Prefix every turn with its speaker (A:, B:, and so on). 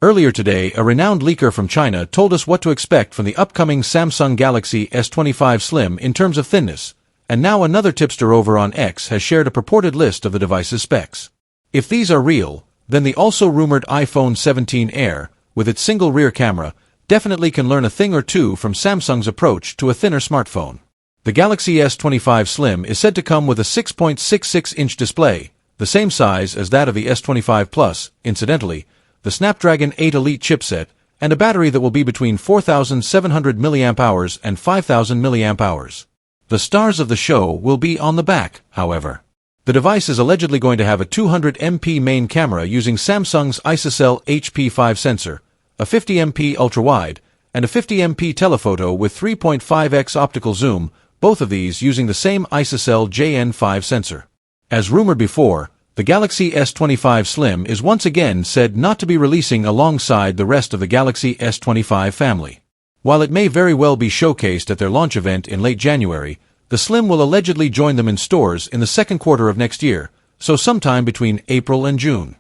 A: Earlier today, a renowned leaker from China told us what to expect from the upcoming Samsung Galaxy S25 Slim in terms of thinness, and now another tipster over on X has shared a purported list of the device's specs. If these are real, then the also rumored iPhone 17 Air, with its single rear camera, definitely can learn a thing or two from Samsung's approach to a thinner smartphone. The Galaxy S25 Slim is said to come with a 6.66-inch display, the same size as that of the S25 Plus, incidentally, the Snapdragon 8 Elite chipset, and a battery that will be between 4,700 mAh and 5,000 mAh. The stars of the show will be on the back, however. The device is allegedly going to have a 200MP main camera using Samsung's ISOCELL HP5 sensor, a 50MP ultra-wide, and a 50MP telephoto with 3.5x optical zoom, both of these using the same ISOCELL JN5 sensor. As rumored before, the Galaxy S25 Slim is once again said not to be releasing alongside the rest of the Galaxy S25 family. While it may very well be showcased at their launch event in late January, the Slim will allegedly join them in stores in the second quarter of next year, so sometime between April and June.